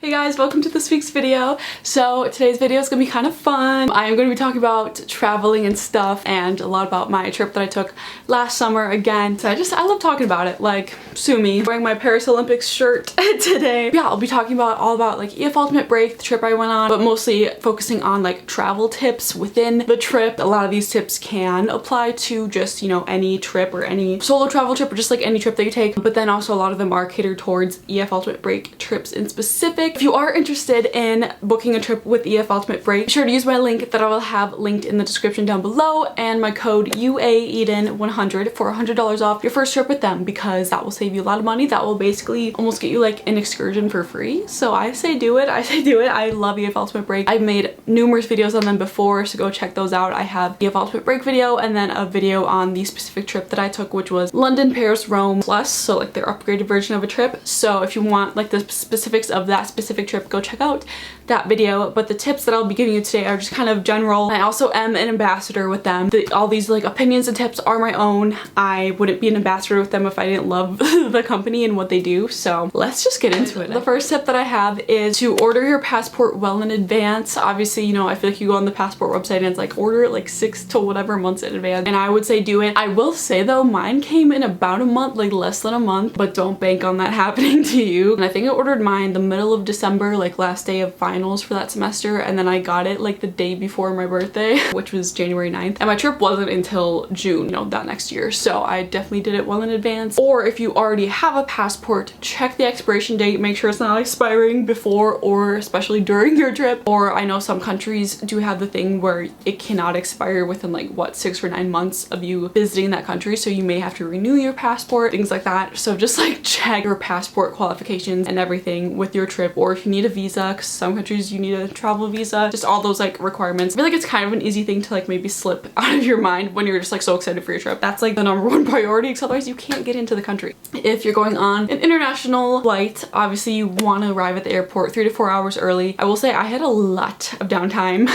Hey guys, welcome to this week's video. So today's video is gonna be kind of fun. I am gonna be talking about traveling and stuff and a lot about my trip that I took last summer again. So I love talking about it, like sue me. I'm wearing my Paris Olympics shirt today. Yeah, I'll be talking about all about like EF Ultimate Break, the trip I went on, but mostly focusing on like travel tips within the trip. A lot of these tips can apply to just, you know, any trip or any solo travel trip or just like any trip that you take. But then also a lot of them are catered towards EF Ultimate Break trips in specific. If you are interested in booking a trip with EF Ultimate Break, be sure to use my link that I will have linked in the description down below and my code UAEden100 for $100 off your first trip with them, because that will save you a lot of money. That will basically almost get you like an excursion for free. So I say do it. I say do it. I love EF Ultimate Break. I've made numerous videos on them before, so go check those out. I have EF Ultimate Break video and then a video on the specific trip that I took, which was London, Paris, Rome plus, so like their upgraded version of a trip. So if you want like the specifics of that specific trip, go check out that video. But the tips that I'll be giving you today are just kind of general. I also am an ambassador with them. All these like opinions and tips are my own. I wouldn't be an ambassador with them if I didn't love the company and what they do. So let's just get into it. The first tip that I have is to order your passport well in advance. Obviously, you know, I feel like you go on the passport website and it's like order it like 6 to whatever months in advance, and I would say do it. I will say though, mine came in about a month, like less than a month, but don't bank on that happening to you. And I think I ordered mine the middle of December, like last day of finals for that semester, and then I got it like the day before my birthday, which was January 9th, and my trip wasn't until June, you know, that next year. So I definitely did it well in advance. Or if you already have a passport, check the expiration date, make sure it's not expiring before or especially during your trip. Or I know some countries do have the thing where it cannot expire within like what, 6 or 9 months of you visiting that country, so you may have to renew your passport, things like that. So just like check your passport qualifications and everything with your trip. Or if you need a visa, because some countries you need a travel visa, just all those like requirements. I feel like it's kind of an easy thing to like maybe slip out of your mind when you're just like so excited for your trip. That's like the #1 priority, because otherwise you can't get into the country. If you're going on an international flight, obviously you want to arrive at the airport 3 to 4 hours early. I will say I had a lot of downtime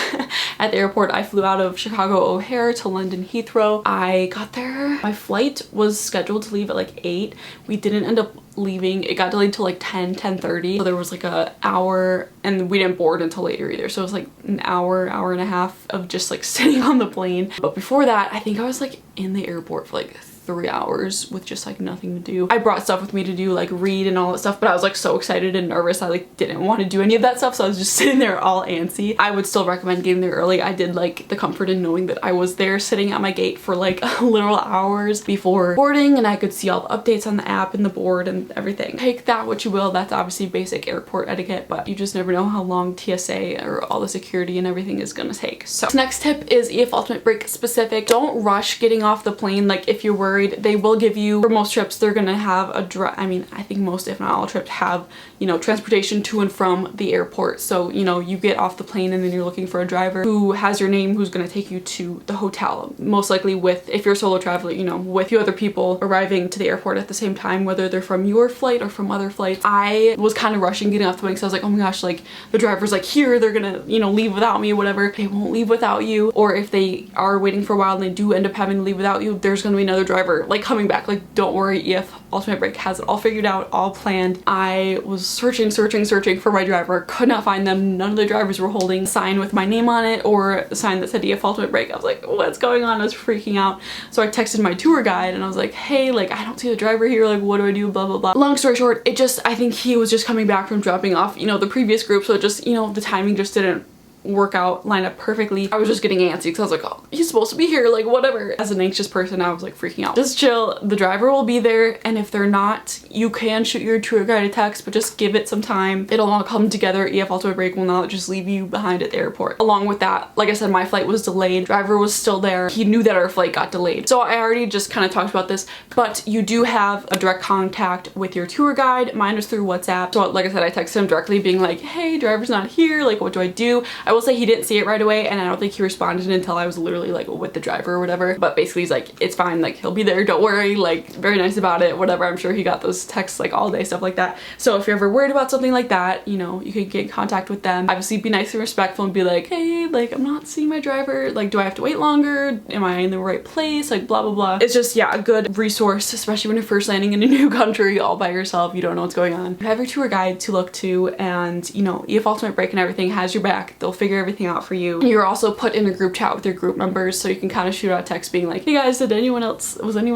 at the airport. I flew out of Chicago O'Hare to London Heathrow. I got there, my flight was scheduled to leave at like 8. We didn't end up leaving. It got delayed to like 10:30. So there was like an hour, and we didn't board until later either. So it was like an hour and a half of just like sitting on the plane. But before that, I think I was like in the airport for like 3 hours with just like nothing to do. I brought stuff with me to do, like read and all that stuff, but I was like so excited and nervous I like didn't want to do any of that stuff, so I was just sitting there all antsy. I would still recommend getting there early. I did like the comfort in knowing that I was there sitting at my gate for like literal hours before boarding, and I could see all the updates on the app and the board and everything. Take that what you will. That's obviously basic airport etiquette, but you just never know how long TSA or all the security and everything is gonna take. So next tip is EF Ultimate Break specific. Don't rush getting off the plane. Like if you're worried, they will give you, for most trips they're gonna have I mean, I think most if not all trips have, you know, transportation to and from the airport. So, you know, you get off the plane and then you're looking for a driver who has your name, who's gonna take you to the hotel. Most likely with, if you're a solo traveler, you know, with a few other people arriving to the airport at the same time, whether they're from your flight or from other flights. I was kind of rushing getting off the plane because I was like, oh my gosh, like the driver's like here, they're gonna, you know, leave without me, whatever. They won't leave without you. Or if they are waiting for a while and they do end up having to leave without you, there's gonna be another driver like coming back. Like don't worry, EF Ultimate Break has it all figured out, all planned. I was searching for my driver, could not find them. None of the drivers were holding a sign with my name on it or a sign that said EF Ultimate Break. I was like, what's going on? I was freaking out. So I texted my tour guide and I was like, hey, like I don't see the driver here, like what do I do, blah blah blah. Long story short, I think he was just coming back from dropping off, you know, the previous group, so just, you know, the timing just didn't work out, line up perfectly. I was just getting antsy because I was like, oh, he's supposed to be here, like whatever. As an anxious person, I was like freaking out. Just chill, the driver will be there, and if they're not, you can shoot your tour guide a text, but just give it some time. It'll all come together. EF Ultimate Break will not just leave you behind at the airport. Along with that, like I said, my flight was delayed. Driver was still there. He knew that our flight got delayed. So I already just kind of talked about this, but you do have a direct contact with your tour guide. Mine was through WhatsApp. So like I said, I texted him directly being like, hey, driver's not here, like what do I do? I will say he didn't see it right away, and I don't think he responded until I was literally like with the driver or whatever. But basically he's like, it's fine, like he'll be there, don't worry, like very nice about it, whatever. I'm sure he got those texts like all day, stuff like that. So if you're ever worried about something like that, you know, you could get in contact with them. Obviously be nice and respectful and be like, hey, like I'm not seeing my driver, like do I have to wait longer? Am I in the right place? Like blah blah blah. It's just, yeah, a good resource, especially when you're first landing in a new country all by yourself. You don't know what's going on. You have your tour guide to look to, and you know, EF Ultimate Break and everything has your back. They'll figure everything out for you. You're also put in a group chat with your group members, so you can kind of shoot out text being like, hey guys, was anyone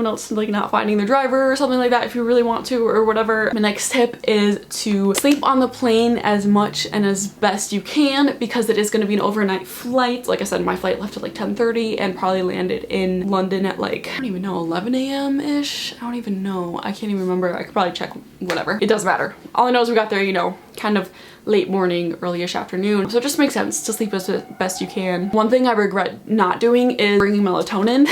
else like not finding their driver or something like that if you really want to or whatever. My next tip is to sleep on the plane as much and as best you can, because it is going to be an overnight flight. Like I said, my flight left at like 10:30 and probably landed in London at like, I don't even know, 11 a.m. ish. I don't even know. I can't even remember. I could probably check, whatever. It doesn't matter. All I know is we got there, you know, kind of late morning, early-ish afternoon. So it just makes sense to sleep as best you can. One thing I regret not doing is bringing melatonin.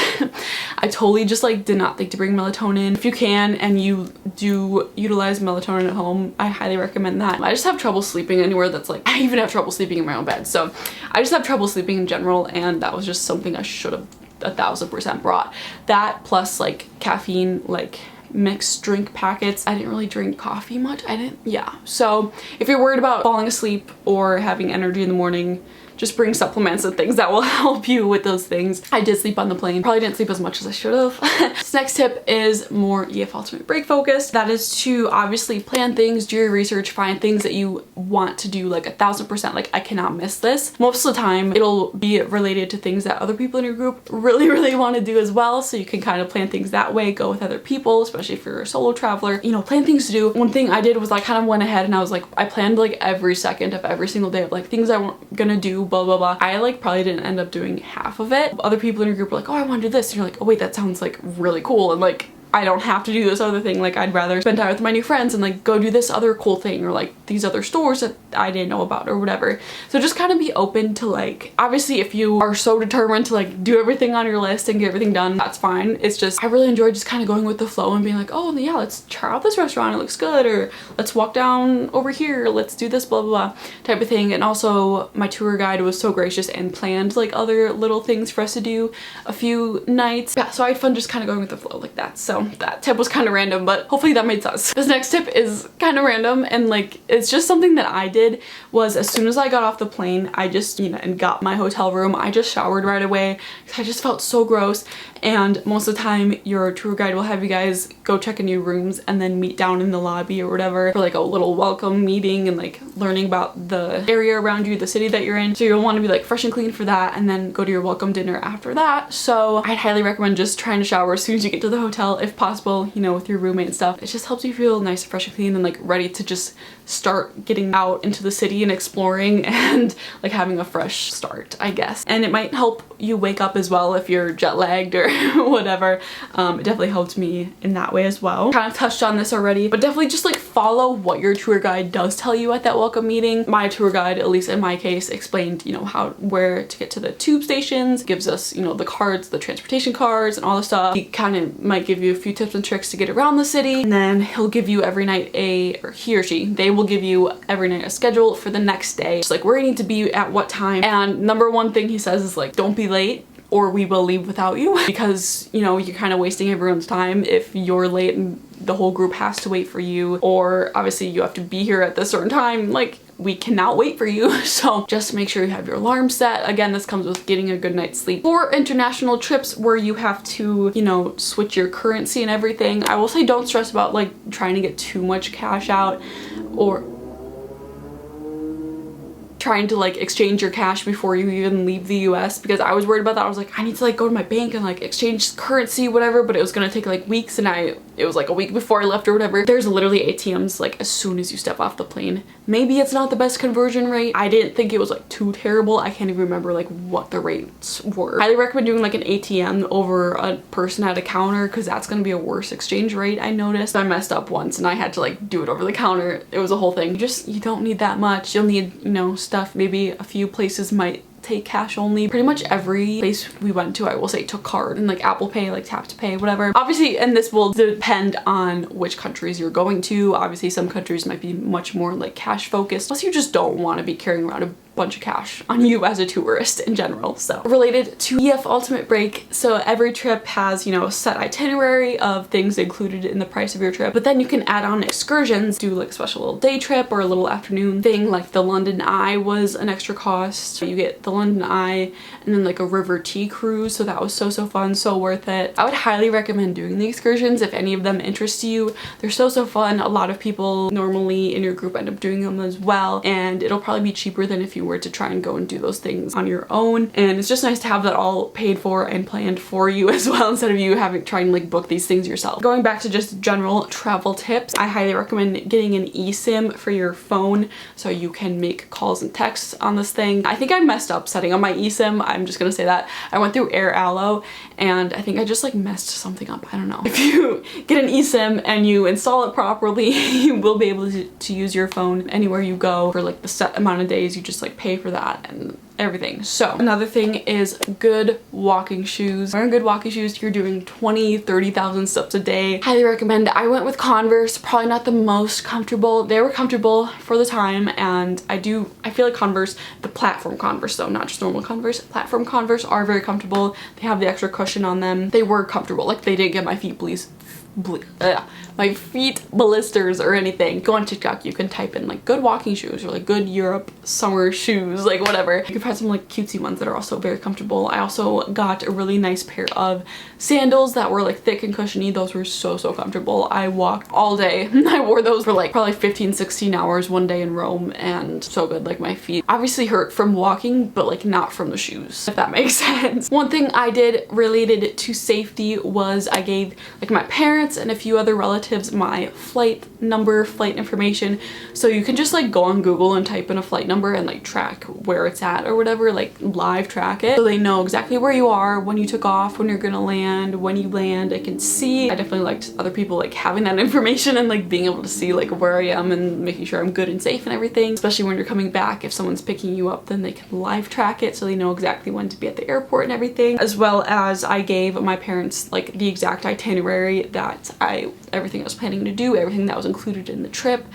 I totally just like did not think to bring melatonin. If you can and you do utilize melatonin at home, I highly recommend that. I just have trouble sleeping anywhere that's like, I even have trouble sleeping in my own bed. So I just have trouble sleeping in general, and that was just something I should have 1000% brought. That plus like caffeine, like mixed drink packets. I didn't really drink coffee much. Yeah. So if you're worried about falling asleep or having energy in the morning, just bring supplements and things that will help you with those things. I did sleep on the plane. Probably didn't sleep as much as I should have. This next tip is more EF Ultimate Break focused. That is to obviously plan things, do your research, find things that you want to do like 1000%. Like I cannot miss this. Most of the time it'll be related to things that other people in your group really want to do as well. So you can kind of plan things that way, go with other people, especially if you're a solo traveler, you know, plan things to do. One thing I did was I kind of went ahead and I was like, I planned like every second of every single day of like things I was gonna do, blah blah blah. I like probably didn't end up doing half of it. Other people in your group were like, oh, I want to do this, and you're like, oh wait, that sounds like really cool, and like I don't have to do this other thing. Like I'd rather spend time with my new friends and like go do this other cool thing, or like these other stores that I didn't know about or whatever. So just kind of be open to like, obviously if you are so determined to like do everything on your list and get everything done, that's fine. It's just, I really enjoyed just kind of going with the flow and being like, oh yeah, let's try out this restaurant, it looks good, or let's walk down over here, let's do this, blah blah blah type of thing. And also my tour guide was so gracious and planned like other little things for us to do a few nights. Yeah, so I had fun just kind of going with the flow like that. So that tip was kind of random, but hopefully that made sense. This next tip is kind of random, and like it's just something that I did. Was as soon as I got off the plane, I just, you know, and got my hotel room, I just showered right away because I just felt so gross. And most of the time your tour guide will have you guys go check in your rooms and then meet down in the lobby or whatever for like a little welcome meeting and like learning about the area around you, the city that you're in. So you'll want to be like fresh and clean for that, and then go to your welcome dinner after that. So I'd highly recommend just trying to shower as soon as you get to the hotel if possible, you know, with your roommate and stuff. It just helps you feel nice and fresh and clean and like ready to just start getting out into the city and exploring and like having a fresh start, I guess. And it might help you wake up as well if you're jet lagged or whatever. It definitely helped me in that way as well. Kind of touched on this already, but definitely just like follow what your tour guide does tell you at that welcome meeting. My tour guide, at least in my case, explained, you know, where to get to the tube stations, gives us, you know, the cards, the transportation cards and all the stuff. He kind of might give you a few tips and tricks to get around the city, and then he'll give you every night or he or she, they will give you every night a schedule for the next day. Just like where you need to be at what time. And number one thing he says is like, don't be late or we will leave without you, because, you know, you're kind of wasting everyone's time if you're late and the whole group has to wait for you, or obviously you have to be here at this certain time. Like, we cannot wait for you. So just make sure you have your alarm set. Again, this comes with getting a good night's sleep. For international trips where you have to, you know, switch your currency and everything, I will say don't stress about like trying to get too much cash out or trying to like exchange your cash before you even leave the US, because I was worried about that. I was like, I need to like go to my bank and like exchange currency, whatever, but it was gonna take like weeks, and it was like a week before I left or whatever. There's literally ATMs like as soon as you step off the plane. Maybe it's not the best conversion rate. I didn't think it was like too terrible. I can't even remember like what the rates were. Highly recommend doing like an ATM over a person at a counter, because that's gonna be a worse exchange rate. I noticed I messed up once and I had to like do it over the counter. It was a whole thing. You don't need that much. You'll need, you know, stuff. Maybe a few places might take cash only. Pretty much every place we went to, I will say, took card and like Apple Pay, like tap to pay, whatever. Obviously, and this will depend on which countries you're going to. Obviously, some countries might be much more like cash focused, unless you just don't want to be carrying around a bunch of cash on you as a tourist in general. So related to EF Ultimate Break, so every trip has, you know, a set itinerary of things included in the price of your trip, but then you can add on excursions, do like a special little day trip or a little afternoon thing. Like the London Eye was an extra cost. You get the London Eye and then like a river tea cruise, so that was so fun, so worth it. I would highly recommend doing the excursions if any of them interest you. They're so fun. A lot of people normally in your group end up doing them as well, and it'll probably be cheaper than if you were to try and go and do those things on your own. And it's just nice to have that all paid for and planned for you as well, instead of you having trying to like book these things yourself. Going back to just general travel tips, I highly recommend getting an eSIM for your phone so you can make calls and texts on this thing. I think I messed up setting up my eSIM. I'm just gonna say that. I went through AirAllo and I think I just like messed something up. I don't know. If you get an eSIM and you install it properly, you will be able to use your phone anywhere you go for like the set amount of days. You just like pay for that and everything. So another thing is good walking shoes. Wearing good walking shoes, you're doing 20-30,000 steps a day. Highly recommend. I went with Converse, probably not the most comfortable. They were comfortable for the time, and I feel like Converse, the platform Converse though, not just normal Converse, platform Converse are very comfortable. They have the extra cushion on them. They were comfortable. Like they didn't get my feet my feet blisters or anything. Go on TikTok, you can type in like good walking shoes or like good Europe summer shoes, like whatever. You can find some like cutesy ones that are also very comfortable. I also got a really nice pair of sandals that were like thick and cushiony. Those were so comfortable. I walked all day. I wore those for like probably 15-16 hours one day in Rome, and so good. Like my feet obviously hurt from walking, but like not from the shoes, if that makes sense. One thing I did related to safety was I gave like my parents and a few other relatives my flight number, flight information, so you can just like go on Google and type in a flight number and like track where it's at or whatever, like live track it, so they know exactly where you are, when you took off, when you're gonna land, when you land. I can see. I definitely liked other people like having that information and like being able to see like where I am and making sure I'm good and safe and everything, especially when you're coming back. If someone's picking you up, then they can live track it so they know exactly when to be at the airport and everything. As well as I gave my parents like the exact itinerary that everything I was planning to do, everything that was included in the trip,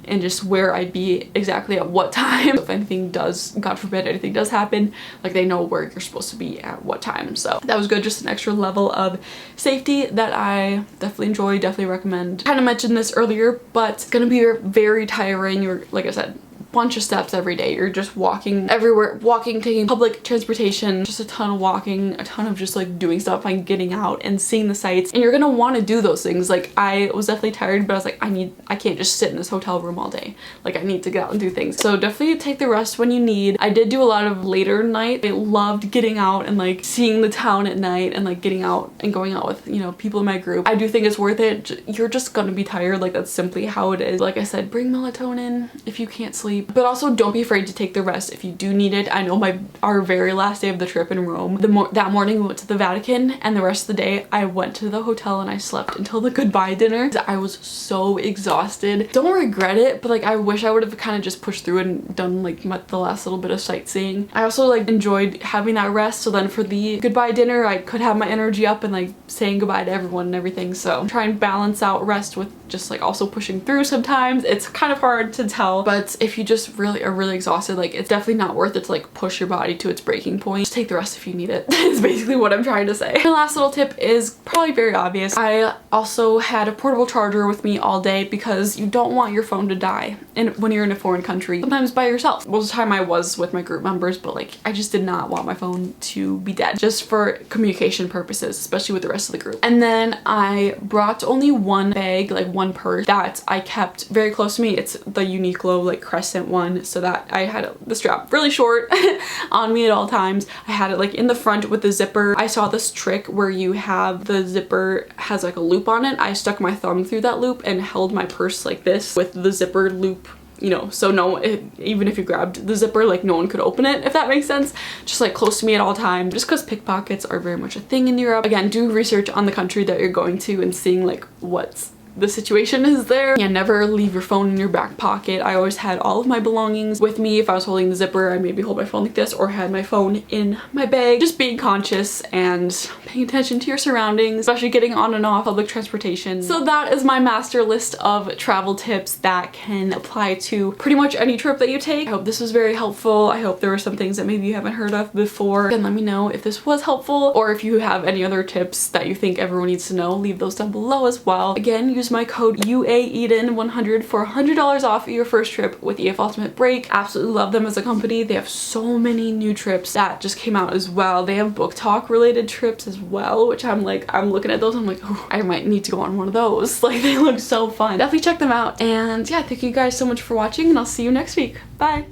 and just where I'd be exactly at what time. If anything does, God forbid, anything does happen, like they know where you're supposed to be at what time. So that was good, just an extra level of safety that I definitely enjoy, definitely recommend. Kind of mentioned this earlier, but it's gonna be very tiring. You're, like I said, bunch of steps every day. You're just walking everywhere, taking public transportation, just a ton of walking, a ton of just like doing stuff and getting out and seeing the sights, and you're gonna want to do those things. Like I was definitely tired, but I was like, I can't just sit in this hotel room all day. Like I need to get out and do things. So definitely take the rest when you need. I did do a lot of later night. I loved getting out and like seeing the town at night and like getting out and going out with, you know, people in my group. I do think it's worth it. You're just gonna be tired. Like that's simply how it is. Like I said, bring melatonin if you can't sleep. But also don't be afraid to take the rest if you do need it. I know our very last day of the trip in Rome, that morning we went to the Vatican, and the rest of the day I went to the hotel and I slept until the goodbye dinner. I was so exhausted. Don't regret it, but like I wish I would have kind of just pushed through and done like the last little bit of sightseeing. I also like enjoyed having that rest, so then for the goodbye dinner I could have my energy up and like saying goodbye to everyone and everything. So try and balance out rest with just like also pushing through sometimes. It's kind of hard to tell, but if you just really are really exhausted, like it's definitely not worth it to like push your body to its breaking point. Just take the rest if you need it. Is basically what I'm trying to say. My last little tip is probably very obvious. I also had a portable charger with me all day because you don't want your phone to die and when you're in a foreign country, sometimes by yourself. Most of the time I was with my group members, but like I just did not want my phone to be dead, just for communication purposes, especially with the rest of the group. And then I brought only one bag, like one purse that I kept very close to me. It's the Uniqlo like crescent one, so that I had the strap really short on me at all times. I had it like in the front with the zipper. I saw this trick where you have the zipper has like a loop on it. I stuck my thumb through that loop and held my purse like this with the zipper loop, you know, so even if you grabbed the zipper, like no one could open it, if that makes sense. Just like close to me at all times, just because pickpockets are very much a thing in Europe. Again, do research on the country that you're going to and seeing like what's the situation is there. And never leave your phone in your back pocket. I always had all of my belongings with me. If I was holding the zipper, I maybe hold my phone like this or had my phone in my bag. Just being conscious and paying attention to your surroundings, especially getting on and off public transportation. So that is my master list of travel tips that can apply to pretty much any trip that you take. I hope this was very helpful. I hope there were some things that maybe you haven't heard of before. And let me know if this was helpful, or if you have any other tips that you think everyone needs to know, leave those down below as well. Again, use my code UAEDEN100 for $100 off your first trip with EF Ultimate Break. Absolutely love them as a company. They have so many new trips that just came out as well. They have book talk related trips as well, which I'm looking at those, I'm like, oh, I might need to go on one of those. Like, they look so fun. Definitely check them out. And yeah, thank you guys so much for watching, and I'll see you next week. Bye.